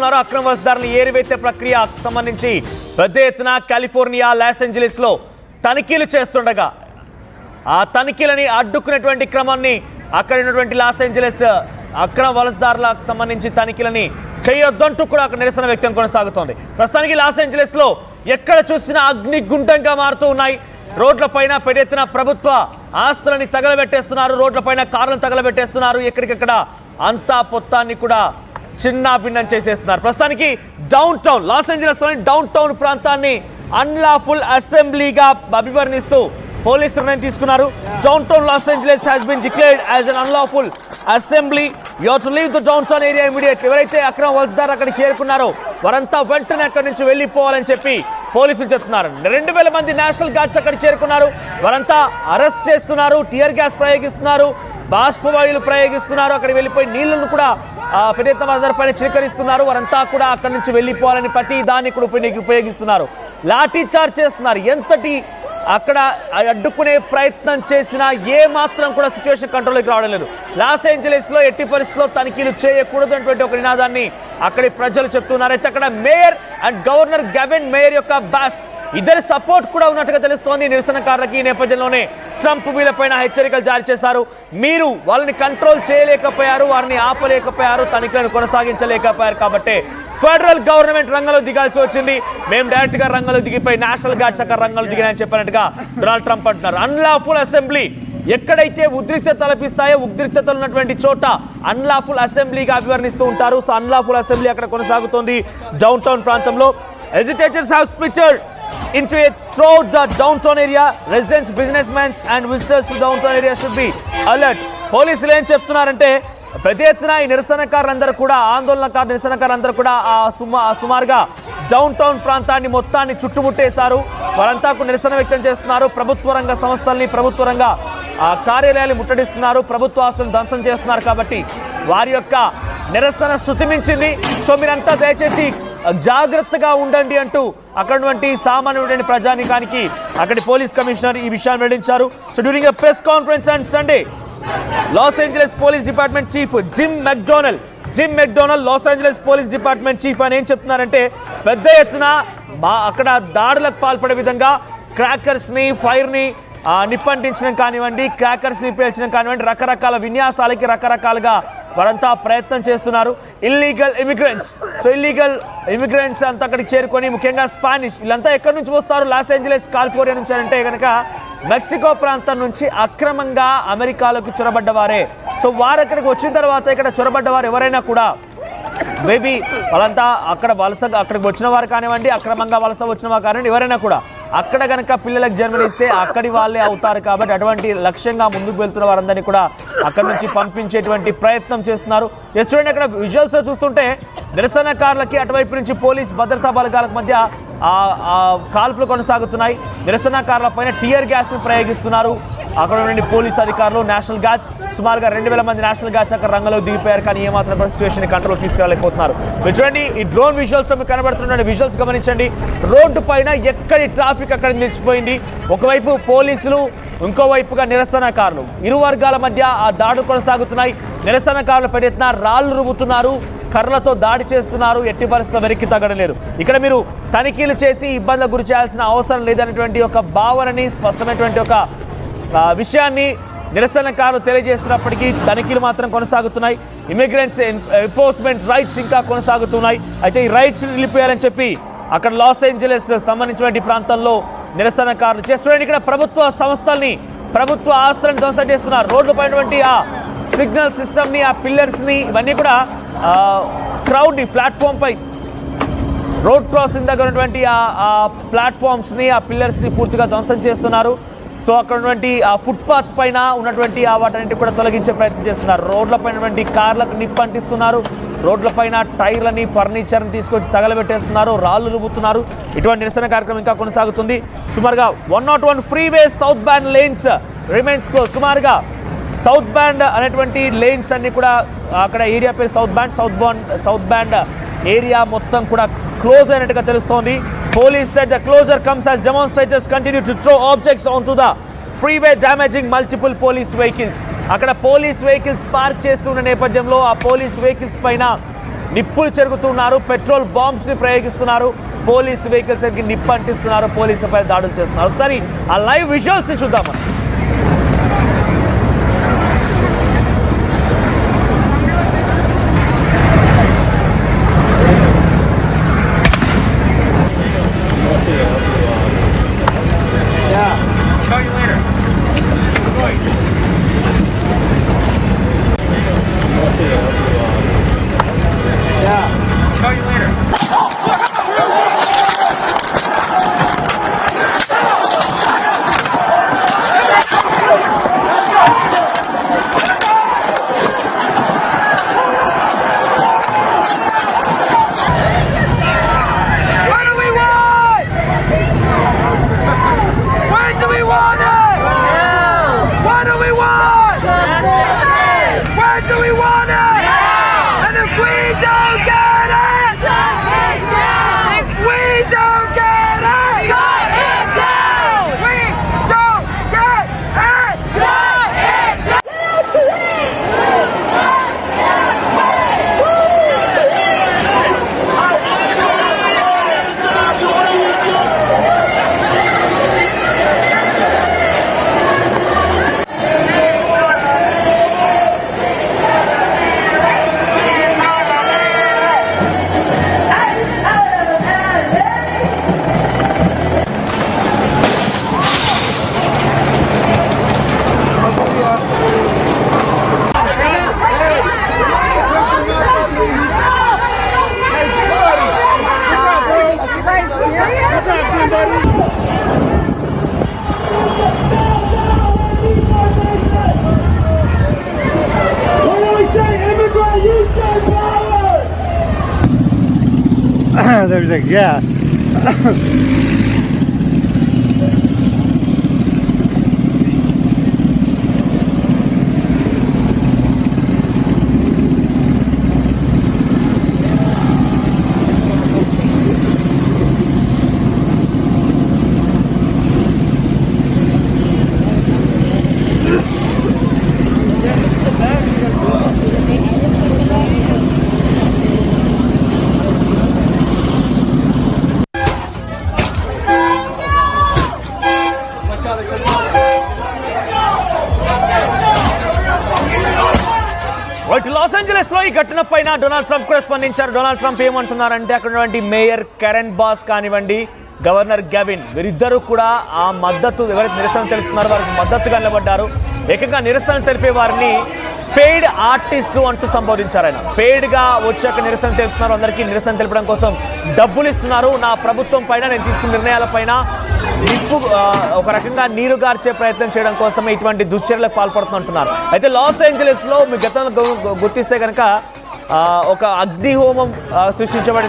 ఉన్నారు. అక్రమ వలసదారులను ఏరివేసే ప్రక్రియ సంబంధించి పెద్ద ఎత్తున కాలిఫోర్నియా లాస్ ఏంజలీస్ లో తనిఖీలు చేస్తుండగా ఆ తనిఖీలని అడ్డుకునేటువంటి క్రమాన్ని అక్కడ ఉన్నటువంటి లాస్ ఏంజలీస్ అక్రమ వలసదారులకు సంబంధించి తనిఖీలని చేయొద్దంటూ కూడా అక్కడ నిరసన వ్యక్తం కొనసాగుతోంది. ప్రస్తుతానికి లాస్ ఏంజలీస్ లో ఎక్కడ చూసినా అగ్నిగుండంగా మారుతూ ఉన్నాయి. రోడ్లపైన పెద్దెత్తున ప్రభుత్వ ఆస్తులని తగలబెట్టేస్తున్నారు, రోడ్లపైన కార్లను తగలబెట్టేస్తున్నారు, ఎక్కడికెక్కడ అంతా పొత్తాన్ని కూడా చిన్న భిన్నం చేసేస్తున్నారు. ప్రస్తుతానికి డౌన్ టౌన్ లాస్ ఏంజలీస్ లోని డౌన్ టౌన్ ప్రాంతాన్ని అన్లాఫుల్ అసెంబ్లీగా అభివర్ణిస్తూ పోలీసులు నిర్ణయం తీసుకున్నారు. Down town loss Angeles has been declared as an unlawful assembly. You have to leave the downtown area immediately. ఎవరైతే అక్రమ వలసదారులు అక్కడికి చేరుకున్నారో వారంతా వెంటనే అక్కడి నుంచి వెళ్ళిపోవాలని చెప్పి పోలీసులు చెప్తున్నారు. 2000 మంది నేషనల్ గార్డ్స్ అక్కడ చేరుకున్నారు. వారంతా అరెస్ట్ చేస్తున్నారు, టియర్ గ్యాస్ ప్రయోగిస్తున్నారు, బాష్పవాయువులు ప్రయోగిస్తున్నారు. అక్కడికి వెళ్ళిపోయి నీళ్లను కూడా పెద్ద పైన చిలకరిస్తున్నారు. వారంతా కూడా అక్కడి నుంచి వెళ్ళిపోవాలని ప్రతి దాన్ని కూడా ఉపయోగిస్తున్నారు. లాఠీ చార్జ్ చేస్తున్నారు. ఎంతటి అక్కడ అడ్డుకునే ప్రయత్నం చేసినా ఏ మాత్రం కూడా సిచ్యువేషన్ కంట్రోల్లోకి రావడం లేదు. లాస్ ఏంజలీస్లో ఎట్టి పరిస్థితుల్లో తనిఖీలు చేయకూడదు అనేటువంటి ఒక నినాదాన్ని అక్కడి ప్రజలు చెప్తున్నారు. అయితే అక్కడ మేయర్ అండ్ గవర్నర్ గెవిన్ మేయర్ యొక్క బాస్ ఇద్దరి సపోర్ట్ కూడా ఉన్నట్టుగా తెలుస్తోంది. నిరసనకారులకి ఈ నేపథ్యంలోనే ట్రంప్ వీళ్ళపైన హెచ్చరికలు జారీ చేశారు. మీరు వాళ్ళని కంట్రోల్ చేయలేకపోయారు, వారిని ఆపలేకపోయారు, తనిఖీలను కొనసాగించలేకపోయారు కాబట్టి ఫెడరల్ గవర్నమెంట్ రంగంలో దిగాల్సి వచ్చింది. మేము డైరెక్ట్ గా రంగంలో దిగిపోయి నేషనల్ గార్డ్స్ అక్కడ రంగంలో దిగినాయని చెప్పినట్టుగా డొనాల్డ్ ట్రంప్ అంటున్నారు. అన్లాఫుల్ అసెంబ్లీ ఎక్కడైతే ఉద్రిక్తత తలపిస్తాయో ఉద్రిక్తతలు ఉన్నటువంటి చోట అన్లాఫుల్ అసెంబ్లీగా అభివర్ణిస్తూ ఉంటారు. సో అన్లాఫుల్ అసెంబ్లీ అక్కడ కొనసాగుతోంది డౌన్ టౌన్ ప్రాంతంలో. ఎజిటేటర్స్ have స్ప్లిటర్డ్ into a throughout the downtown area. Residents, businessmen and visitors to downtown area should be alert. పోలీసులు ఏం చెప్తున్నారంటే పెద్ద ఎత్తున ఈ నిరసనకారులందరూ కూడా నిరసనకారులందరూ కూడా సుమారుగా డౌన్ టౌన్ ప్రాంతాన్ని మొత్తాన్ని చుట్టుముట్టేశారు. వారంతా నిరసన వ్యక్తం చేస్తున్నారు. ప్రభుత్వ రంగ సంస్థల్ని ప్రభుత్వ రంగ కార్యాలయాలు ముట్టడిస్తున్నారు, ప్రభుత్వ ఆస్తులను ధ్వంసం చేస్తున్నారు. కాబట్టి వారి యొక్క నిరసన శృతిమించింది. సో మీరంతా దయచేసి జాగ్రత్తగా ఉండండి అంటూ అక్కడున్నటువంటి సామాన్యుడైన ప్రజానికానికి అక్కడి పోలీస్ కమిషనర్ ఈ విషయాన్ని వెల్లడించారు. So during a press conference on Sunday, loss Angeles police department chief gym MacDonald loss Angeles police department chief అని ఏం చెప్తున్నారంటే పెద్ద ఎత్తున అక్కడ దాడులకు పాల్పడే విధంగా క్రాకర్స్ని ఫైర్ని నిప్పంటించడం కానివ్వండి, క్రాకర్స్ని పేల్చడం కానివ్వండి, రకరకాల విన్యాసాలకి రకరకాలుగా వారంతా ప్రయత్నం చేస్తున్నారు. ఇల్లీగల్ ఇమిగ్రెంట్స్ అంతా అక్కడికి చేరుకొని ముఖ్యంగా స్పానిష్ వీళ్ళంతా ఎక్కడి నుంచి వస్తారు? లాస్ ఏంజలీస్ కాలిఫోర్నియా నుంచి అంటే కనుక మెక్సికో ప్రాంతం నుంచి అక్రమంగా అమెరికాలోకి చొరబడ్డవారే. సో వారు అక్కడికి వచ్చిన తర్వాత ఇక్కడ చొరబడ్డవారు ఎవరైనా కూడా మేబీ వాళ్ళంతా అక్కడికి వచ్చిన వారు కానివ్వండి, అక్రమంగా వలస వచ్చిన వారు కానివ్వండి, ఎవరైనా కూడా అక్కడ కనుక పిల్లలకు జన్మనిస్తే అక్కడి వాళ్ళే అవుతారు. కాబట్టి అటువంటి లక్ష్యంగా ముందుకు వెళ్తున్న వారందరినీ కూడా అక్కడి నుంచి పంపించేటువంటి ప్రయత్నం చేస్తున్నారు. చూడండి అక్కడ విజువల్స్లో చూస్తుంటే నిరసనకారులకి అటువైపు నుంచి పోలీస్ భద్రతా బలగాలకు మధ్య కాల్పులు కొనసాగుతున్నాయి. నిరసనకారుల పైన టియర్ గ్యాస్ను ప్రయోగిస్తున్నారు. అక్కడ నుండి పోలీస్ అధికారులు, నేషనల్ గార్డ్స్ సుమారుగా 2000 మంది నేషనల్ గార్డ్స్ అక్కడ రంగంలో దిగిపోయారు. కానీ ఏమాత్రం కూడా సిచ్యువేషన్ కంట్రోల్ తీసుకురాలేకపోతున్నారు. మీరు చూడండి ఈ డ్రోన్ విజువల్స్లో మీకు కనబడుతున్న విజువల్స్ గమనించండి. రోడ్డు పైన ఎక్కడి ట్రాఫిక్ అక్కడ నిలిచిపోయింది. ఒకవైపు పోలీసులు, ఇంకోవైపుగా నిరసనకారులు, ఇరు వర్గాల మధ్య ఆ దాడులు కొనసాగుతున్నాయి. నిరసనకారులు పెద్దెత్తున రాళ్లు రువ్వుతున్నారు, కర్రలతో దాడి చేస్తున్నారు. ఎట్టి పరిస్థితుల్లో వెనక్కి తగ్గడలేరు. ఇక్కడ మీరు తనిఖీలు చేసి ఇబ్బందులకు గురి చేయాల్సిన అవసరం లేదనేటువంటి ఒక భావనని, స్పష్టమైనటువంటి ఒక విషయాన్ని నిరసనకారులు తెలియజేస్తున్నప్పటికీ తనిఖీలు మాత్రం కొనసాగుతున్నాయి. ఇమిగ్రెంట్స్ ఎన్ఫోర్స్మెంట్ రైట్స్ ఇంకా కొనసాగుతున్నాయి. అయితే ఈ రైట్స్ నిలిపేయాలని చెప్పి అక్కడ లాస్ ఏంజలీస్ సంబంధించినటువంటి ప్రాంతంలో నిరసనకారులు చేస్తున్నారు. ఇక్కడ ప్రభుత్వ సంస్థల్ని, ప్రభుత్వ ఆస్తులను ధ్వంసం చేస్తున్నారు. రోడ్లు పైనటువంటి ఆ సిగ్నల్ సిస్టమ్ని, ఆ పిల్లర్స్ని, ఇవన్నీ కూడా క్రౌడ్ని ప్లాట్ఫామ్ పై రోడ్ క్రాసింగ్ దగ్గర ఉన్నటువంటి ఆ ప్లాట్ఫామ్స్ని, ఆ పిల్లర్స్ని పూర్తిగా ధ్వంసం చేస్తున్నారు. సో అక్కడ ఉన్నటువంటి ఆ ఫుట్పాత్ పైన ఉన్నటువంటి వాటన్నిటి కూడా తొలగించే ప్రయత్నం చేస్తున్నారు. రోడ్ల పైనటువంటి కార్లకు నిప్పు అంటిస్తున్నారు. రోడ్ల పైన టైర్లని, ఫర్నిచర్ని తీసుకొచ్చి తగలబెట్టేస్తున్నారు, రాళ్లు రుబ్బుతున్నారు. ఇటువంటి నిరసన కార్యక్రమం ఇంకా కొనసాగుతుంది. సుమారుగా 101 freeway south band lanes remains close. సుమారుగా సౌత్ బ్యాండ్ అనేటువంటి లేన్స్ అన్ని కూడా అక్కడ ఏరియా పేరు సౌత్ బ్యాండ్ ఏరియా మొత్తం కూడా క్లోజ్ అయినట్టుగా తెలుస్తోంది. Police said the closure comes as demonstrators continue to throw objects onto the freeway, damaging multiple police vehicles. అక్కడ పోలీస్ వెహికల్స్ పార్క్ చేస్తున్న నేపథ్యంలో ఆ పోలీస్ వెహికల్స్ పైన నిప్పులు చెరుగుతున్నారు, పెట్రోల్ బాంబ్స్ని ప్రయోగిస్తున్నారు, పోలీసు వెహికల్స్కి నిప్పు అంటిస్తున్నారు, పోలీసులపై దాడులు చేస్తున్నారు. ఒకసారి ఆ లైవ్ విజువల్స్ని చూద్దాం మనం. There's a gas. Los Angeles లో ఈ ఘటన పైన డొనాల్డ్ ట్రంప్ కూడా స్పందించారు. డొనాల్డ్ ట్రంప్ ఏమంటున్నారంటే అక్కడ మేయర్ కెరెన్ బాస్ కానివ్వండి, గవర్నర్ గెవిన్, వీరిద్దరూ కూడా ఆ మద్దతు ఎవరైతే నిరసన తెలుపుతున్నారో వారికి మద్దతుగా నిలబడ్డారు. ఏకంగా నిరసన తెలిపే వారిని పెయిడ్ ఆర్టిస్టులు అంటూ సంబోధించారు. ఆయన పెయిడ్గా వచ్చాక నిరసన తెలుపుతున్నారు, అందరికీ నిరసన తెలపడం కోసం డబ్బులు ఇస్తున్నారు, నా ప్రభుత్వం పైన నేను తీసుకున్న నిర్ణయాలపైన నిప్పు ఒక రకంగా నీరు గార్చే ప్రయత్నం చేయడం కోసమే ఇటువంటి దుశ్చర్యలకు పాల్పడుతుంటున్నారు. అయితే లాస్ ఏంజలస్ లో మీ గతంలో గుర్తిస్తే కనుక ఒక అగ్నిహోమం సృష్టించబడింది.